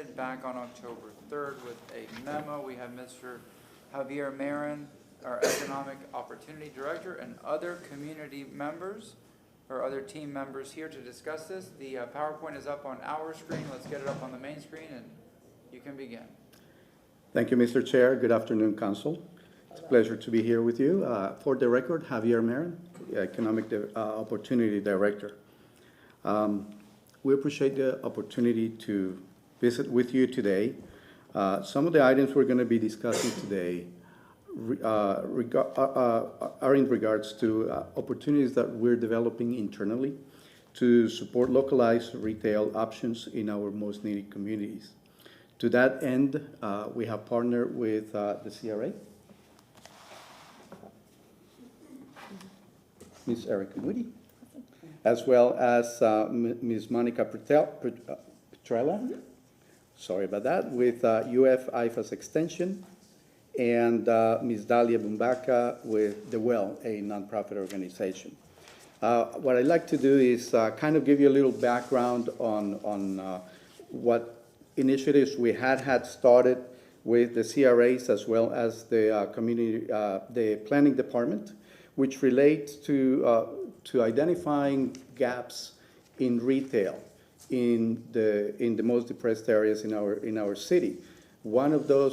submitted back on October 3rd with a memo. We have Mr. Javier Marin, our Economic Opportunity Director, and other community members or other team members here to discuss this. The PowerPoint is up on our screen. Let's get it up on the main screen and you can begin. Thank you, Mr. Chair. Good afternoon, Council. It's a pleasure to be here with you. For the record, Javier Marin, Economic Opportunity Director. We appreciate the opportunity to visit with you today. Some of the items we're going to be discussing today are in regards to opportunities that we're developing internally to support localized retail options in our most needy communities. To that end, we have partnered with the CRA, Ms. Erica Moody, as well as Ms. Monica Petrella, sorry about that, with UF IFAS Extension, and Ms. Dalia Bumbaka with The Well, a nonprofit organization. What I'd like to do is kind of give you a little background on what initiatives we had started with the CRAs as well as the the planning department, which relates to identifying gaps in retail in the most depressed areas in our city. One of the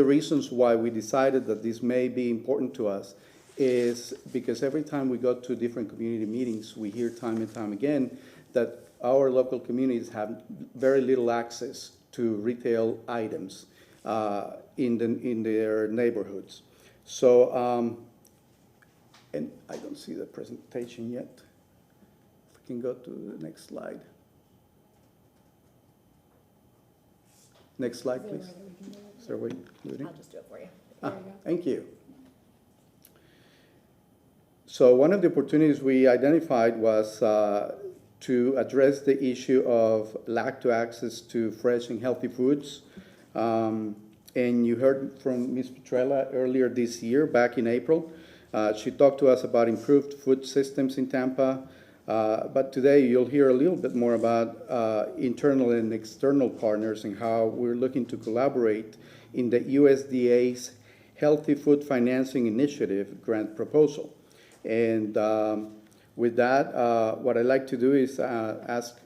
reasons why we decided that this may be important to us is because every time we go to different community meetings, we hear time and time again that our local communities have very little access to retail items in their neighborhoods. So, and I don't see the presentation yet. If we can go to the next slide. Next slide, please. Is there a way including? I'll just do it for you. Thank you. So one of the opportunities we identified was to address the issue of lack to access to fresh and healthy foods. And you heard from Ms. Petrella earlier this year, back in April. She talked to us about improved food systems in Tampa. But today you'll hear a little bit more about internal and external partners and how we're looking to collaborate in the USDA's Healthy Food Financing Initiative grant proposal. And with that, what I'd like to do is ask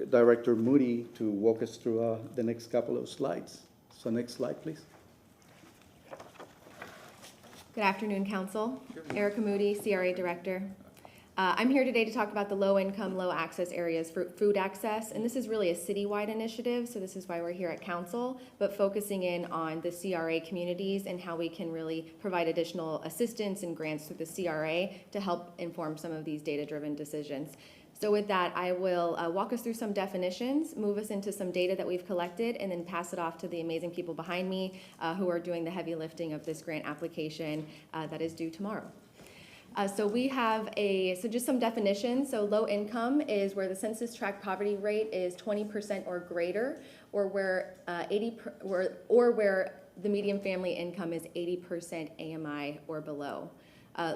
Director Moody to walk us through the next couple of slides. So next slide, please. Good afternoon, Council. Erica Moody, CRA Director. I'm here today to talk about the low-income, low-access areas for food access, and this is really a citywide initiative, so this is why we're here at Council, but focusing in on the CRA communities and how we can really provide additional assistance and grants through the CRA to help inform some of these data-driven decisions. So with that, I will walk us through some definitions, move us into some data that we've collected, and then pass it off to the amazing people behind me who are doing the heavy lifting of this grant application that is due tomorrow. So we have just some definitions. So low income is where the census tract poverty rate is 20% or greater, or where where the median family income is 80% AMI or below.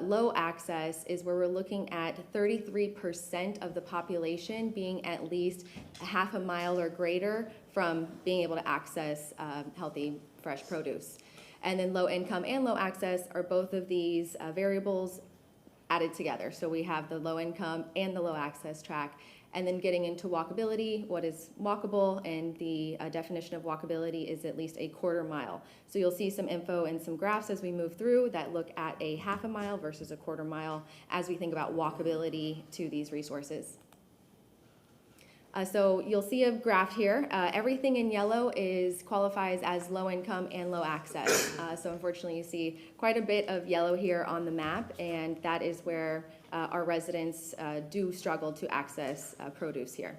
Low access is where we're looking at 33% of the population being at least a half a mile or greater from being able to access healthy, fresh produce. And then low income and low access are both of these variables added together. So we have the low income and the low access track, and then getting into walkability, what is walkable, and the definition of walkability is at least a quarter mile. So you'll see some info and some graphs as we move through that look at a half a mile versus a quarter mile as we think about walkability to these resources. So you'll see a graph here. Everything in yellow qualifies as low income and low access. So unfortunately you see quite a bit of yellow here on the map, and that is where our residents do struggle to access produce here.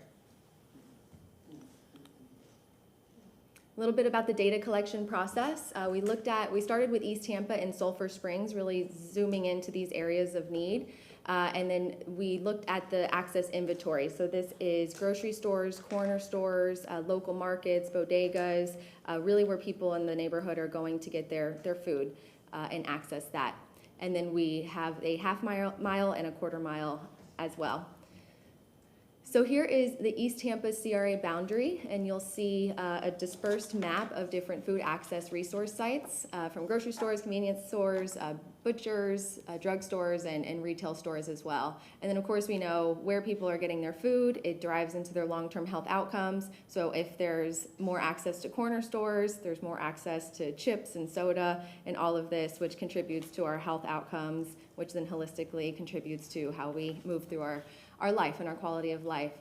A little bit about the data collection process. We started with East Tampa and Sulphur Springs, really zooming into these areas of need. And then we looked at the access inventory. So this is grocery stores, corner stores, local markets, bodegas, really where people in the neighborhood are going to get their food and access that. And then we have a half mile and a quarter mile as well. So here is the East Tampa CRA boundary, and you'll see a dispersed map of different food access resource sites from grocery stores, convenience stores, butchers, drugstores, and retail stores as well. And then, of course, we know where people are getting their food. It drives into their long-term health outcomes. So if there's more access to corner stores, there's more access to chips and soda and all of this, which contributes to our health outcomes, which then holistically contributes to how we move through our life and our quality of life.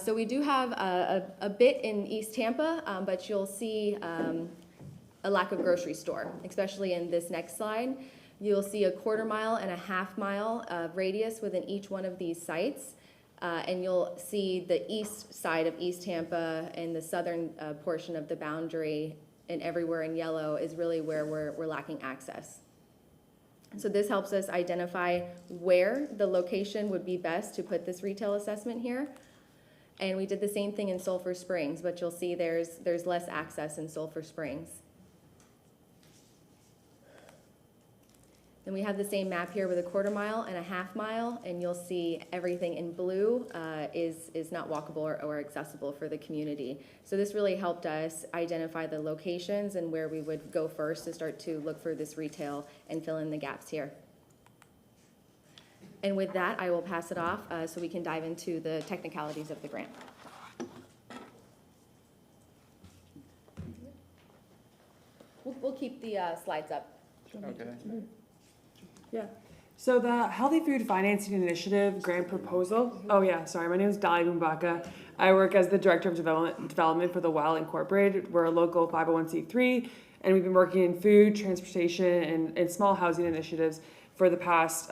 So we do have a bit in East Tampa, but you'll see a lack of grocery store, especially in this next slide. You'll see a 1/4 mile and a 1/2 mile radius within each one of these sites. And you'll see the east side of East Tampa and the southern portion of the boundary, and everywhere in yellow is really where we're lacking access. So this helps us identify where the location would be best to put this retail assessment here. And we did the same thing in Sulphur Springs, but you'll see there's less access in Sulphur Springs. Then we have the same map here with a 1/4 mile and a 1/2 mile, and you'll see everything in blue is not walkable or accessible for the community. So this really helped us identify the locations and where we would go first to start to look for this retail and fill in the gaps here. And with that, I will pass it off so we can dive into the technicalities of the grant. We'll keep the slides up. Okay. Yeah. So the Healthy Food Financing Initiative grant proposal. Oh yeah, sorry. My name is Dali Bumbaka. I work as the Director of Development for the Well Incorporated. We're a local 501c3, and we've been working in food, transportation, and small housing initiatives for the past,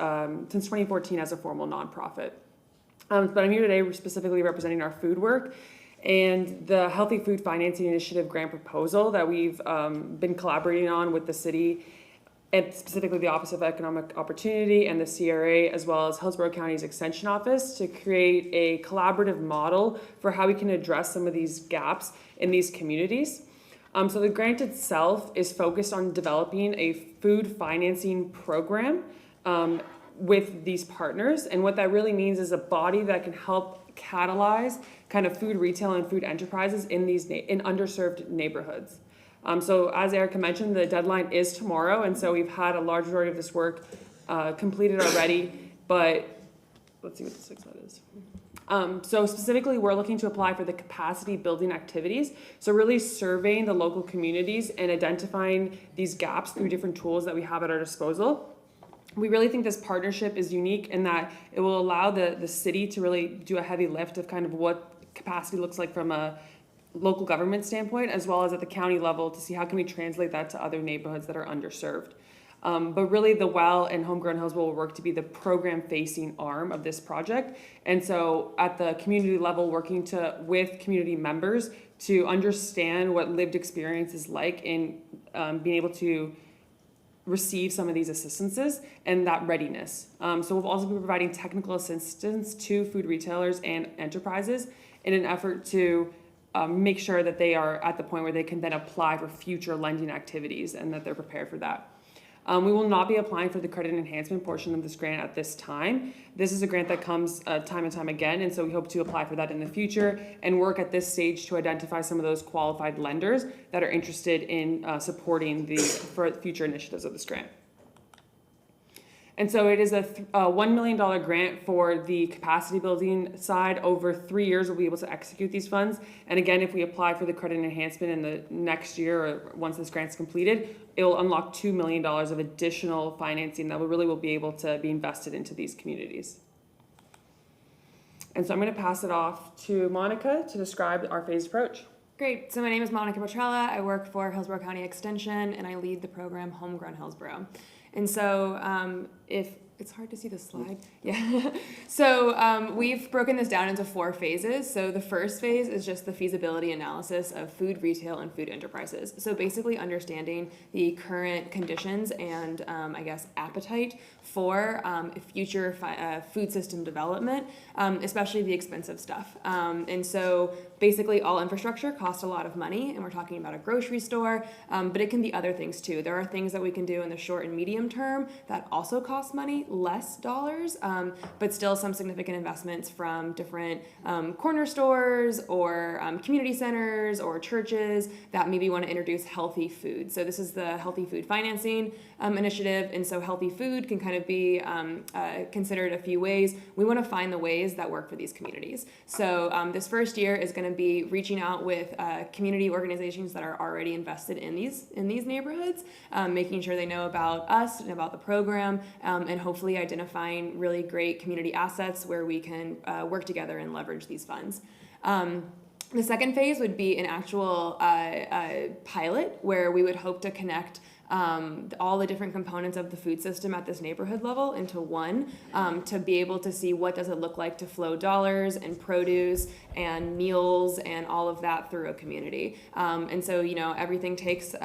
since 2014 as a formal nonprofit. But I'm here today specifically representing our food work and the Healthy Food Financing Initiative grant proposal that we've been collaborating on with the city, and specifically the Office of Economic Opportunity and the CRA, as well as Hillsborough County's Extension Office, to create a collaborative model for how we can address some of these gaps in these communities. So the grant itself is focused on developing a food financing program with these partners. And what that really means is a body that can help catalyze kind of food retail and food enterprises in these in underserved neighborhoods. So as Erica mentioned, the deadline is tomorrow, and so we've had a large majority of this work completed already, but let's see what the 6 that is. So specifically, we're looking to apply for the capacity building activities. So really surveying the local communities and identifying these gaps through different tools that we have at our disposal. We really think this partnership is unique in that it will allow the city to really do a heavy lift of kind of what capacity looks like from a local government standpoint, as well as at the county level, to see how can we translate that to other neighborhoods that are underserved. But really the Well and Homegrown Hillsborough will work to be the program facing arm of this project. And so at the community level, working with community members to understand what lived experience is like in being able to receive some of these assistances and that readiness. So we'll also be providing technical assistance to food retailers and enterprises in an effort to make sure that they are at the point where they can then apply for future lending activities and that they're prepared for that. We will not be applying for the credit enhancement portion of this grant at this time. This is a grant that comes time and time again, and so we hope to apply for that in the future and work at this stage to identify some of those qualified lenders that are interested in supporting the future initiatives of this grant. And so it is a $1 million grant for the capacity building side. Over 3 years, we'll be able to execute these funds. And again, if we apply for the credit enhancement in the next year or once this grant's completed, it will unlock $2 million of additional financing that will be able to be invested into these communities. And so I'm going to pass it off to Monica to describe our phased approach. Great. So my name is Monica Petrella. I work for Hillsborough County Extension, and I lead the program Homegrown Hillsborough. And so if it's hard to see the slide. Yeah. So we've broken this down into 4 phases. So the first phase is just the feasibility analysis of food retail and food enterprises. So basically understanding the current conditions and I guess appetite for future food system development, especially the expensive stuff. And so basically all infrastructure costs a lot of money, and we're talking about a grocery store, but it can be other things too. There are things that we can do in the short and medium term that also cost money, less dollars, but still some significant investments from different corner stores or community centers or churches that maybe want to introduce healthy food. So this is the healthy food financing initiative, and so healthy food can kind of be considered a few ways. We want to find the ways that work for these communities. So this first year is going to be reaching out with community organizations that are already invested in these neighborhoods, making sure they know about us and about the program, and hopefully identifying really great community assets where we can work together and leverage these funds. The second phase would be an actual pilot where we would hope to connect all the different components of the food system at this neighborhood level into one, to be able to see what does it look like to flow dollars and produce and meals and all of that through a community. And so, everything takes,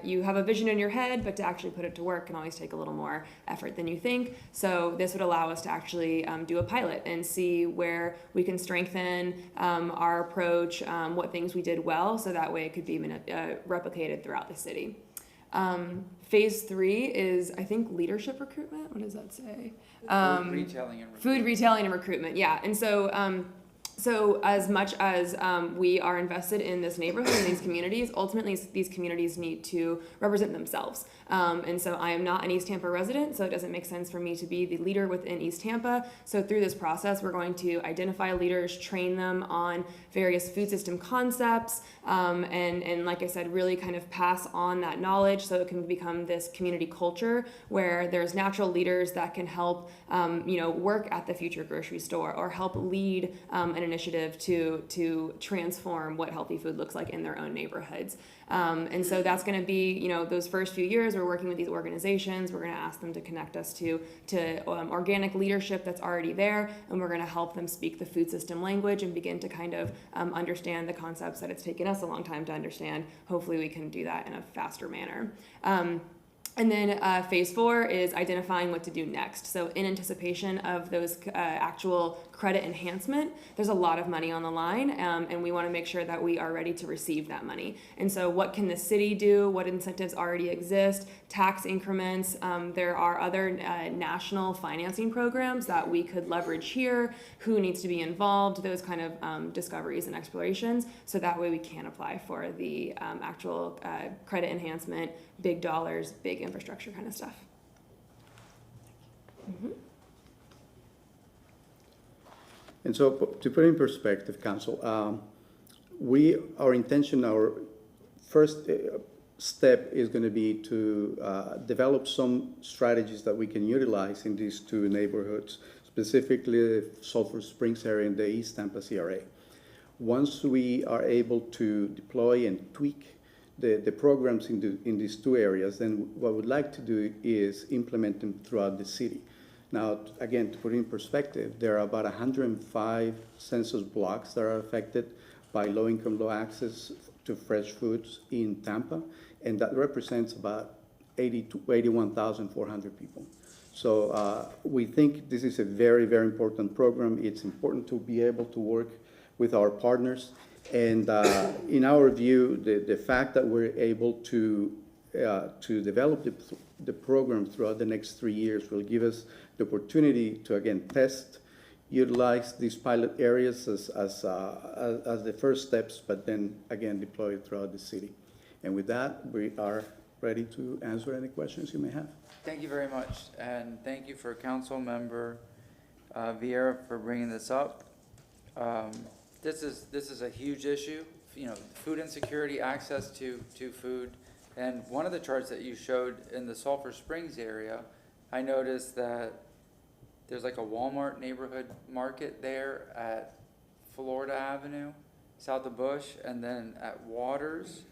you have a vision in your head, but to actually put it to work can always take a little more effort than you think. So this would allow us to actually do a pilot and see where we can strengthen our approach, what things we did well, so that way it could be replicated throughout the city. Phase 3 is, I think, leadership recruitment. What does that say? Food retailing and recruitment. Yeah. And so as much as we are invested in this neighborhood and these communities, ultimately these communities need to represent themselves. And so I am not an East Tampa resident, so it doesn't make sense for me to be the leader within East Tampa. So through this process, we're going to identify leaders, train them on various food system concepts, and like I said, really kind of pass on that knowledge so it can become this community culture where there's natural leaders that can help work at the future grocery store or help lead an initiative to transform what healthy food looks like in their own neighborhoods. And so that's going to be, those first few years we're working with these organizations. We're going to ask them to connect us to organic leadership that's already there, and we're going to help them speak the food system language and begin to kind of understand the concepts that it's taken us a long time to understand. Hopefully we can do that in a faster manner. And then phase 4 is identifying what to do next. So in anticipation of those actual credit enhancement, there's a lot of money on the line, and we want to make sure that we are ready to receive that money. And so what can the city do? What incentives already exist? Tax increments. There are other national financing programs that we could leverage here. Who needs to be involved? Those kind of discoveries and explorations. So that way we can apply for the actual credit enhancement, big dollars, big infrastructure kind of stuff. Mm-hmm. And so to put in perspective, Council, our intention, our first step is going to be to develop some strategies that we can utilize in these two neighborhoods, specifically the Sulphur Springs area and the East Tampa CRA. Once we are able to deploy and tweak the programs in these two areas, then what we'd like to do is implement them throughout the city. Now, again, to put it in perspective, there are about 105 census blocks that are affected by low-income, low-access to fresh foods in Tampa, and that represents about 81,400 people. So we think this is a very, very important program. It's important to be able to work with our partners, and in our view, the fact that we're able to develop the program throughout the next 3 years will give us the opportunity to, again, test, utilize these pilot areas as the first steps, but then, again, deploy it throughout the city. And with that, we are ready to answer any questions you may have. Thank you very much, and thank you for Council Member Vieira for bringing this up. This is a huge issue, food insecurity, access to food. And one of the charts that you showed in the Sulphur Springs area, I noticed that there's like a Walmart neighborhood market there at Florida Avenue, south of Bush, and then at Waters,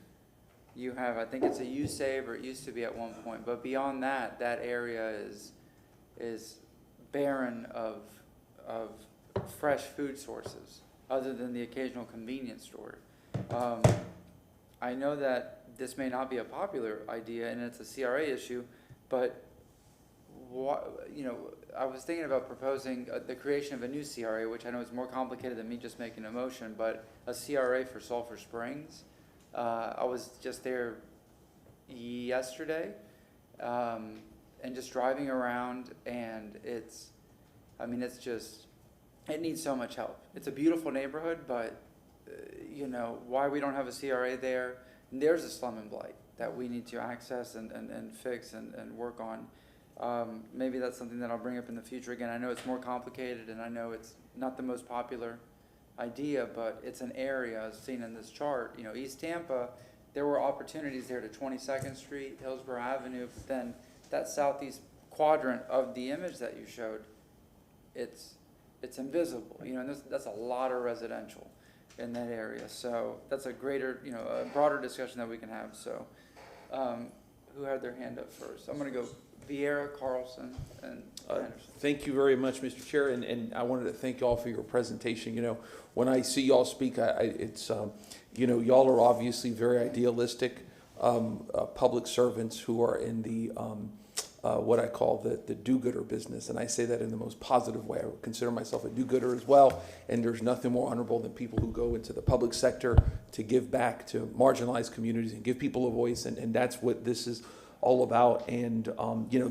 you have, I think it's a U-Save, or it used to be at one point, but beyond that, that area is barren of fresh food sources, other than the occasional convenience store. I know that this may not be a popular idea and it's a CRA issue, but I was thinking about proposing the creation of a new CRA, which I know is more complicated than me just making a motion, but a CRA for Sulphur Springs. I was just there yesterday, and just driving around, and it needs so much help. It's a beautiful neighborhood, but why we don't have a CRA there? And there's a slum and blight that we need to access and fix and work on. Maybe that's something that I'll bring up in the future. Again, I know it's more complicated, and I know it's not the most popular idea, but it's an area, as seen in this chart. East Tampa, there were opportunities there to 22nd Street, Hillsborough Avenue, but then that southeast quadrant of the image that you showed, it's invisible, and that's a lot of residential in that area. So that's a greater, a broader discussion that we can have. So who had their hand up first? I'm going to go Vieira, Carlson, and Anderson. Thank you very much, Mr. Chair, and I wanted to thank you all for your presentation. When I see y'all speak, it's y'all are obviously very idealistic public servants who are in the what I call the do-gooder business, and I say that in the most positive way. I would consider myself a do-gooder as well, and there's nothing more honorable than people who go into the public sector to give back to marginalized communities and give people a voice, and that's what this is all about. And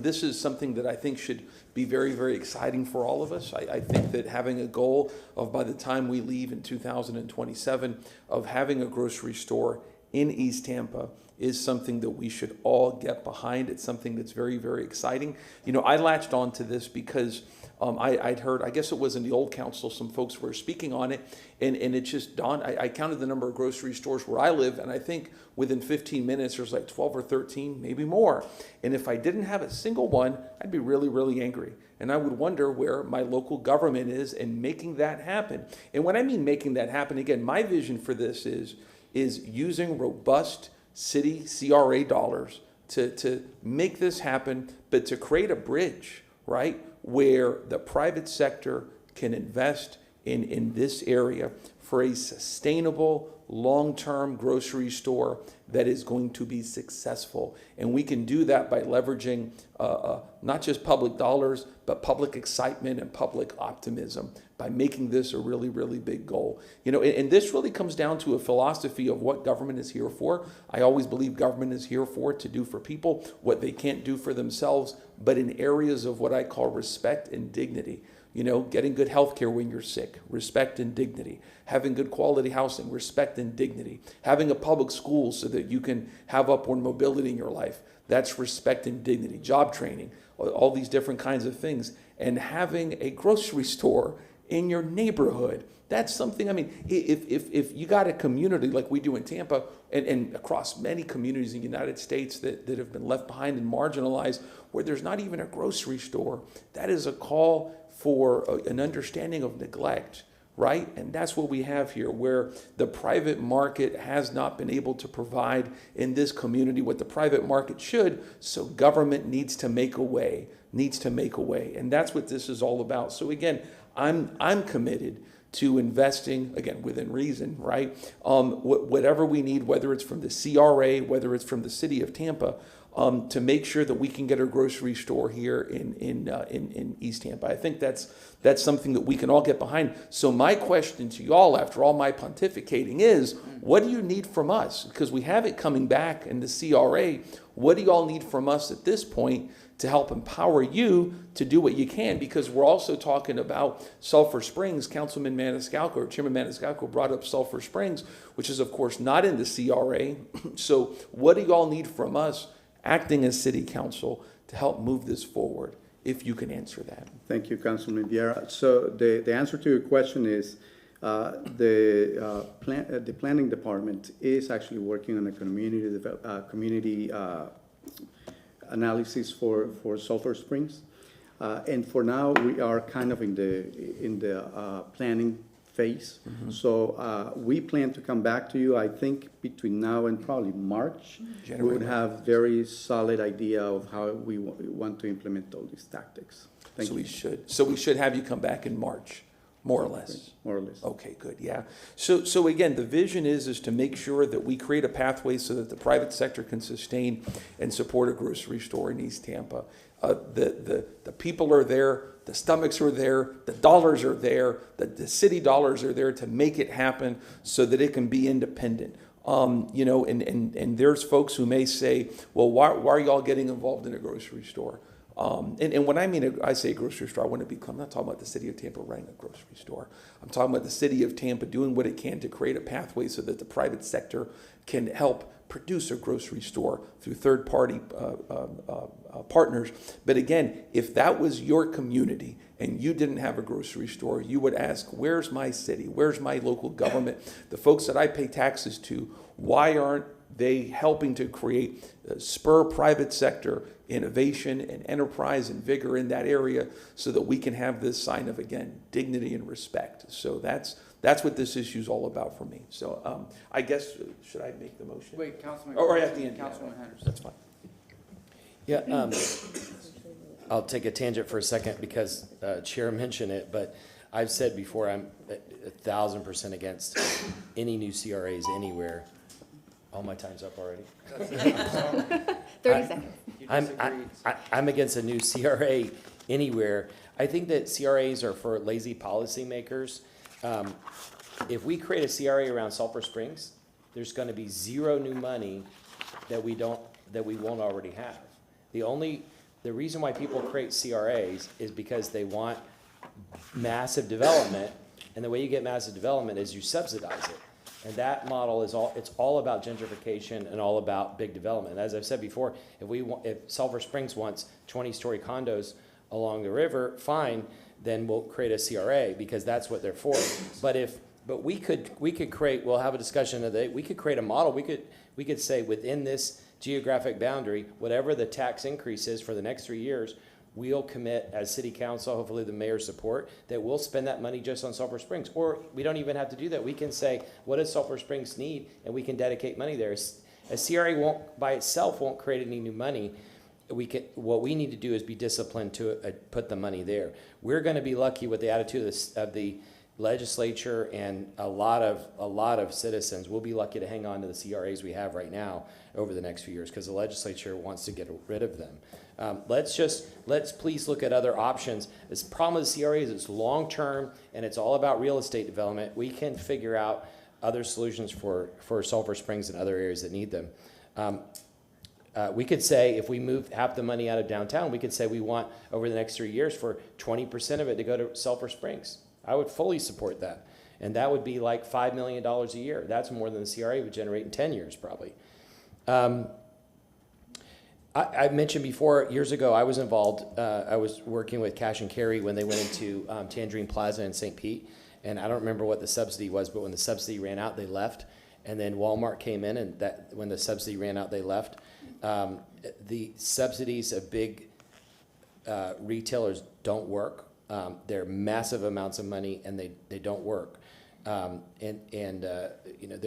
this is something that I think should be very, very exciting for all of us. I think that having a goal of, by the time we leave in 2027, of having a grocery store in East Tampa is something that we should all get behind. It's something that's very, very exciting. I latched on to this because I'd heard, I guess it was in the old council, some folks were speaking on it, and it just dawned. I counted the number of grocery stores where I live, and I think within 15 minutes there's like 12 or 13, maybe more. And if I didn't have a single one, I'd be really, really angry. And I would wonder where my local government is in making that happen. And when I mean making that happen, again, my vision for this is using robust city CRA dollars to make this happen, but to create a bridge, right, where the private sector can invest in this area for a sustainable, long-term grocery store that is going to be successful. And we can do that by leveraging not just public dollars, but public excitement and public optimism by making this a really, really big goal. And this really comes down to a philosophy of what government is here for. I always believe government is here to do for people what they can't do for themselves, but in areas of what I call respect and dignity. Getting good health care when you're sick, respect and dignity. Having good quality housing, respect and dignity. Having a public school so that you can have upward mobility in your life. That's respect and dignity. Job training, all these different kinds of things. And having a grocery store in your neighborhood. That's something, if you got a community like we do in Tampa and across many communities in the United States that have been left behind and marginalized, where there's not even a grocery store, that is a call for an understanding of neglect, right? And that's what we have here, where the private market has not been able to provide in this community what the private market should, so government needs to make a way. And that's what this is all about. So again, I'm committed to investing, again, within reason, right? Whatever we need, whether it's from the CRA, whether it's from the City of Tampa, to make sure that we can get a grocery store here in East Tampa. I think that's something that we can all get behind. So my question to y'all, after all my pontificating, is what do you need from us? Because we have it coming back in the CRA. What do y'all need from us at this point to help empower you to do what you can? Because we're also talking about Sulphur Springs. Chairman Maniscalco brought up Sulphur Springs, which is of course not in the CRA. So what do y'all need from us acting as City Council to help move this forward, if you can answer that? Thank you, Councilman Vieira. So the answer to your question is the planning department is actually working on a community analysis for Sulphur Springs, and for now we are kind of in the planning phase. Mm-hmm. So we plan to come back to you. I think between now and probably March, we would have very solid idea of how we want to implement all these tactics. Thank you. So we should have you come back in March. more or less. More or less. Okay, good, yeah. So again, the vision is to make sure that we create a pathway so that the private sector can sustain and support a grocery store in East Tampa. The people are there, the stomachs are there, the dollars are there, the city dollars are there to make it happen so that it can be independent. You know, and there's folks who may say, well, why are y'all getting involved in a grocery store? And when I say a grocery store, I'm not talking about the city of Tampa running a grocery store. I'm talking about the city of Tampa doing what it can to create a pathway so that the private sector can help produce a grocery store through third-party partners. But again, if that was your community and you didn't have a grocery store, you would ask, where's my city? Where's my local government? The folks that I pay taxes to, why aren't they helping to create spur private sector innovation and enterprise and vigor in that area so that we can have this sign of, again, dignity and respect? So that's what this issue is all about for me. So I guess, should I make the motion? Wait, Councilman. Or at the end. Councilman Henderson. That's fine. Yeah, I'll take a tangent for a second because Chair mentioned it, but I've said before I'm 1,000% against any new CRAs anywhere. All my time's up already. 30 seconds. You I'm disagreed. I'm against a new CRA anywhere. I think that CRAs are for lazy policymakers. If we create a CRA around Sulphur Springs, there's going to be zero new money that we won't already have. The reason why people create CRAs is because they want massive development, and the way you get massive development is you subsidize it. And that model is all about gentrification and all about big development. As I've said before, if Sulphur Springs wants 20-story condos along the river, fine, then we'll create a CRA because that's what they're for. But we could create, we'll have a discussion today, we could create a model, we could say within this geographic boundary, whatever the tax increase is for the next 3 years, we'll commit as city council, hopefully the mayor's support, that we'll spend that money just on Sulphur Springs. Or we don't even have to do that. We can say, what does Sulphur Springs need? And we can dedicate money there. A CRA by itself won't create any new money. What we need to do is be disciplined to put the money there. We're going to be lucky with the attitude of the legislature and a lot of citizens. We'll be lucky to hang on to the CRAs we have right now over the next few years because the legislature wants to get rid of them. Let's please look at other options. The problem with the CRA is it's long-term and it's all about real estate development. We can figure out other solutions for Sulphur Springs and other areas that need them. We could say if we move half the money out of downtown, we could say we want over the next 3 years for 20% of it to go to Sulphur Springs. I would fully support that. And that would be like $5 million a year. That's more than the CRA would generate in 10 years probably. I mentioned before, years ago, I was involved, I was working with Cash and Carry when they went into Tangerine Plaza in St. Pete. And I don't remember what the subsidy was, but when the subsidy ran out, they left. And then Walmart came in, and when the subsidy ran out, they left. The subsidies of big retailers don't work. They're massive amounts of money, and they don't work. You know,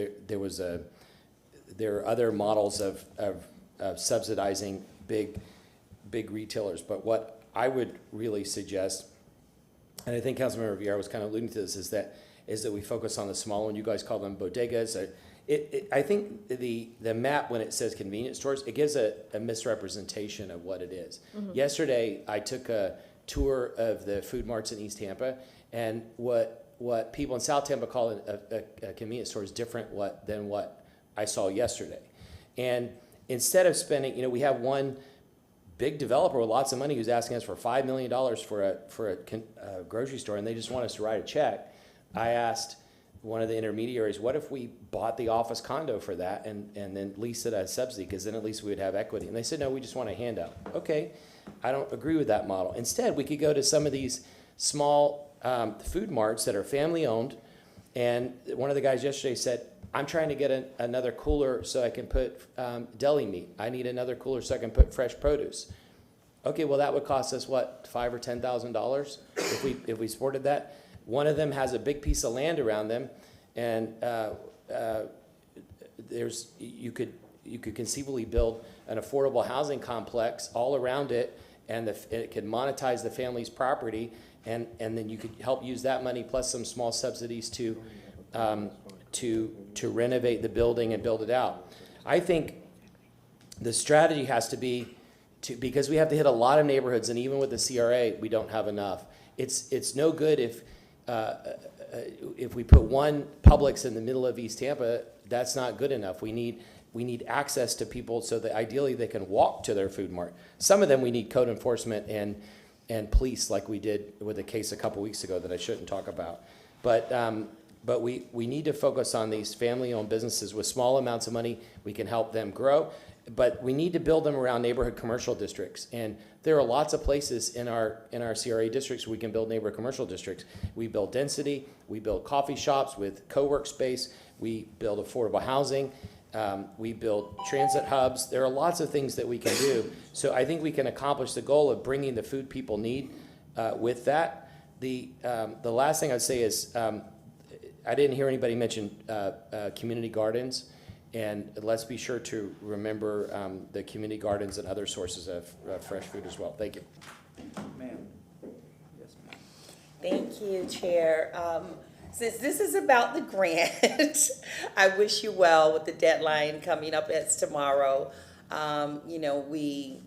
there are other models of subsidizing big retailers. But what I would really suggest, and I think Councilmember Villar was kind of alluding to this, is that we focus on the small one. You guys call them bodegas. I think the map, when it says convenience stores, it gives a misrepresentation of what it is. Mm-hmm. Yesterday, I took a tour of the food marts in East Tampa, and what people in South Tampa call a convenience store is different than what I saw yesterday. And instead of spending, you know, we have one big developer with lots of money who's asking us for $5 million for a grocery store, and they just want us to write a check. I asked one of the intermediaries, what if we bought the office condo for that and then leased it at a subsidy, because then at least we would have equity. And they said, no, we just want a handout. Okay, I don't agree with that model. Instead, we could go to some of these small food marts that are family owned, and one of the guys yesterday said, I'm trying to get another cooler so I can put deli meat. I need another cooler so I can put fresh produce. Okay, well that would cost us what, $5,000 or $10,000 if we supported that. One of them has a big piece of land around them, and you could conceivably build an affordable housing complex all around it, and it could monetize the family's property, and then you could help use that money plus some small subsidies to renovate the building and build it out. I think the strategy has to be because we have to hit a lot of neighborhoods, and even with the CRA, we don't have enough. It's no good if we put one Publix in the middle of East Tampa. That's not good enough. We need access to people so that ideally they can walk to their food mart. Some of them we need code enforcement and police, like we did with a case a couple weeks ago that I shouldn't talk about. But we need to focus on these family-owned businesses. With small amounts of money, we can help them grow. But we need to build them around neighborhood commercial districts. And there are lots of places in our CRA districts where we can build neighborhood commercial districts. We build density, we build coffee shops with co-work space, we build affordable housing, we build transit hubs. There are lots of things that we can do. So I think we can accomplish the goal of bringing the food people need with that. The last thing I'd say is I didn't hear anybody mention community gardens. And let's be sure to remember the community gardens and other sources of fresh food as well. Thank you. Ma'am. Yes, ma'am. Thank you, Chair. Since this is about the grant, I wish you well with the deadline coming up as tomorrow. We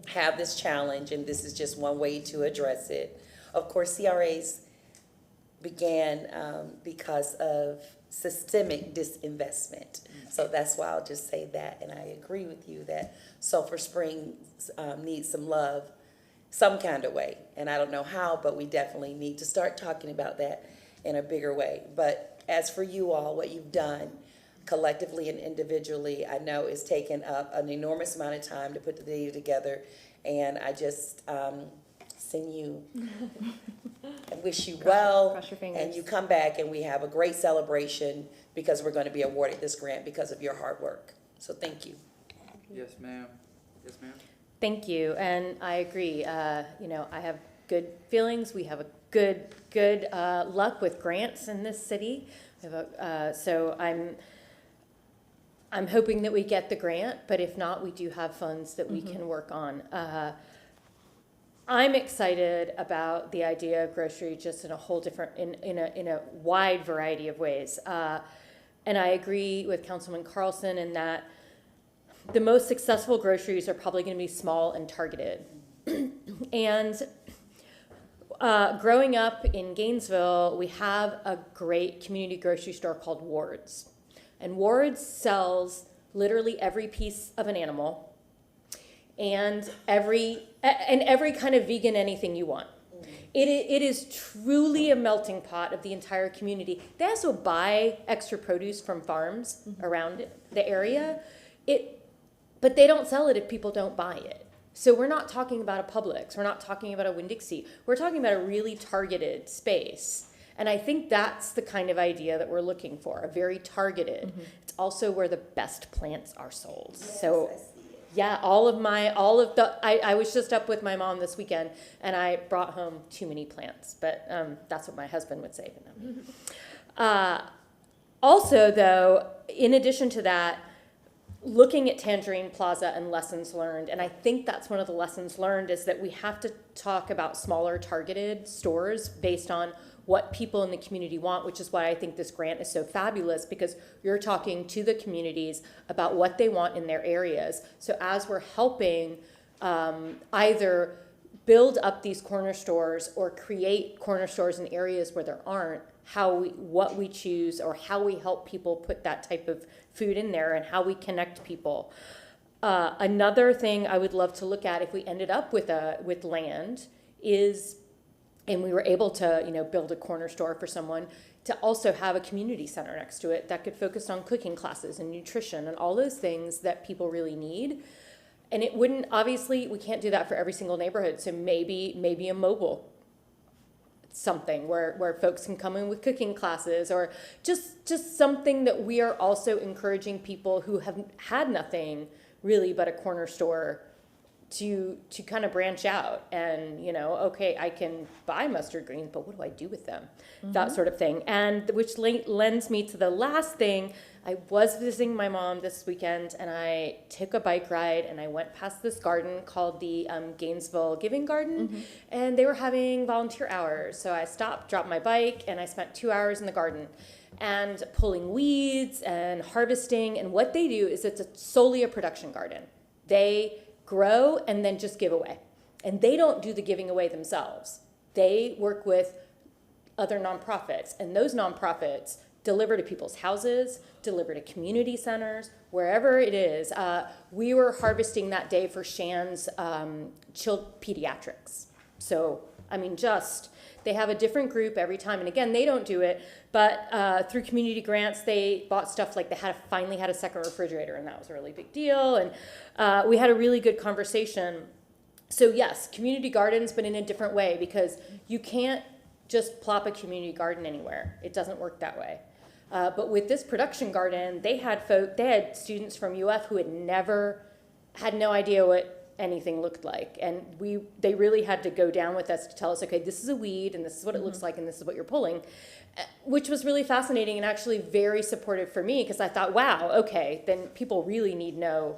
have this challenge, and this is just one way to address it. Of course, CRAs began because of systemic disinvestment. So that's why I'll just say that. And I agree with you that Sulphur Springs needs some love some kind of way. And I don't know how, but we definitely need to start talking about that in a bigger way. But as for you all, what you've done collectively and individually, I know it's taken up an enormous amount of time to put the data together. And I just send you and wish you well. Cross your fingers. And you come back and we have a great celebration because we're going to be awarded this grant because of your hard work. So thank you. Yes, ma'am. Yes, ma'am. Thank you, and I agree. I have good feelings. We have a good luck with grants in this city. So I'm hoping that we get the grant, but if not, we do have funds that we can work on. I'm excited about the idea of grocery just in a whole different, in a wide variety of ways. And I agree with Councilman Carlson in that the most successful groceries are probably going to be small and targeted. And growing up in Gainesville, we have a great community grocery store called Ward's. And Ward's sells literally every piece of an animal and every kind of vegan anything you want. It is truly a melting pot of the entire community. They also buy extra produce from farms around the area, but they don't sell it if people don't buy it. So we're not talking about a Publix, we're not talking about a Winn-Dixie, we're talking about a really targeted space. And I think that's the kind of idea that we're looking for, a very targeted. It's also where the best plants are sold. Yes, so I see it. yeah, I was just up with my mom this weekend and I brought home too many plants, but that's what my husband would say. Also though, in addition to that, looking at Tangerine Plaza and lessons learned, and I think that's one of the lessons learned is that we have to talk about smaller targeted stores based on what people in the community want, which is why I think this grant is so fabulous, because you're talking to the communities about what they want in their areas. So as we're helping either build up these corner stores or create corner stores in areas where there aren't, what we choose or how we help people put that type of food in there and how we connect people. Another thing I would love to look at if we ended up with land is, and we were able to, build a corner store for someone, to also have a community center next to it that could focus on cooking classes and nutrition and all those things that people really need. And it wouldn't, obviously, we can't do that for every single neighborhood. So maybe a mobile something where folks can come in with cooking classes, or just something that we are also encouraging people who have had nothing really but a corner store to kind of branch out and, you know, okay, I can buy mustard greens, but what do I do with them? That sort of thing. And which lends me to the last thing. I was visiting my mom this weekend, and I took a bike ride, and I went past this garden called the Gainesville Giving Garden, and they were having volunteer hours. So I stopped, dropped my bike, and I spent 2 hours in the garden and pulling weeds and harvesting. And what they do is it's solely a production garden. They grow and then just give away. And they don't do the giving away themselves. They work with other nonprofits, and those nonprofits deliver to people's houses, deliver to community centers, wherever it is. We were harvesting that day for Shan's chilled pediatrics. So, I mean, they have a different group every time. And again, they don't do it, but through community grants, they bought stuff like they finally had a second refrigerator, and that was a really big deal. And we had a really good conversation. So yes, community gardens, but in a different way, because you can't just plop a community garden anywhere. It doesn't work that way. But with this production garden, they had students from UF who had no idea what anything looked like. And they really had to go down with us to tell us, okay, this is a weed, and this is what it looks like, and this is what you're pulling, which was really fascinating and actually very supportive for me, because I thought, wow, okay, then people really need no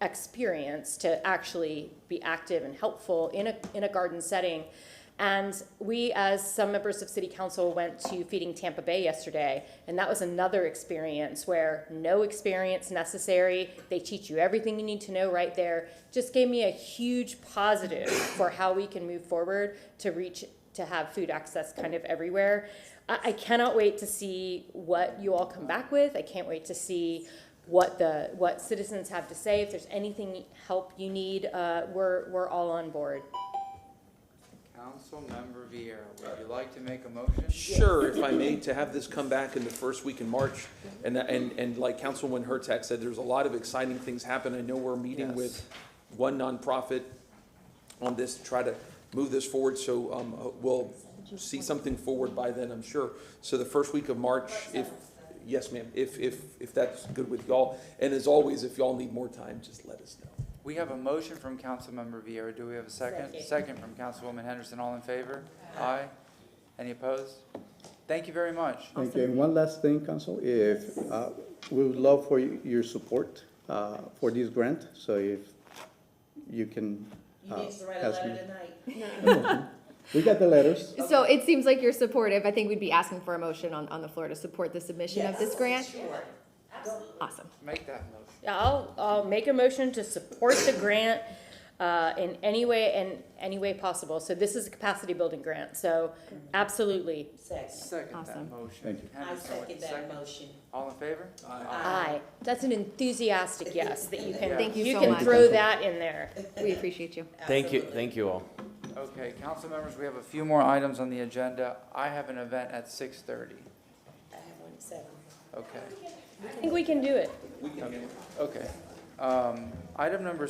experience to actually be active and helpful in a garden setting. And we, as some members of City Council, went to Feeding Tampa Bay yesterday, and that was another experience where no experience necessary. They teach you everything you need to know right there. Just gave me a huge positive for how we can move forward to have food access kind of everywhere. I cannot wait to see what you all come back with. I can't wait to see what citizens have to say. If there's anything help you need, we're all on board. Councilmember Vieira, would you like to make a motion? Sure, if I may, to have this come back in the first week in March, and like Councilwoman Hurtak said, there's a lot of exciting things happen. I know we're meeting with one nonprofit on this to try to move this forward, so we'll see something forward by then, I'm sure. So the first week of March, yes, ma'am, if that's good with y'all, and as always, if y'all need more time, just let us know. We have a motion from Councilmember Vieira. Do we have a second? Second from Councilwoman Henderson. All in favor? Aye. Any opposed? Thank you very much. Thank you. And one last thing, Council, we would love for your support for this grant. So if you can. You need to write a letter tonight. We got the letters. So it seems like you're supportive. I think we'd be asking for a motion on the floor to support the submission of this grant. Sure. Absolutely. Awesome. Make that motion. Yeah, I'll make a motion to support the grant in any way possible. So this is a capacity building grant, so absolutely. Second Awesome. that motion. Thank you. I Henderson with second the that second. motion. All in favor? Aye. That's an enthusiastic yes, that you can, Thank you you so can much. throw that in there. We appreciate you. Thank you all. Okay, council members, we have a few more items on the agenda. I have an event at 6:30. I have one at 7. Okay. I think we can do it. Okay. Item number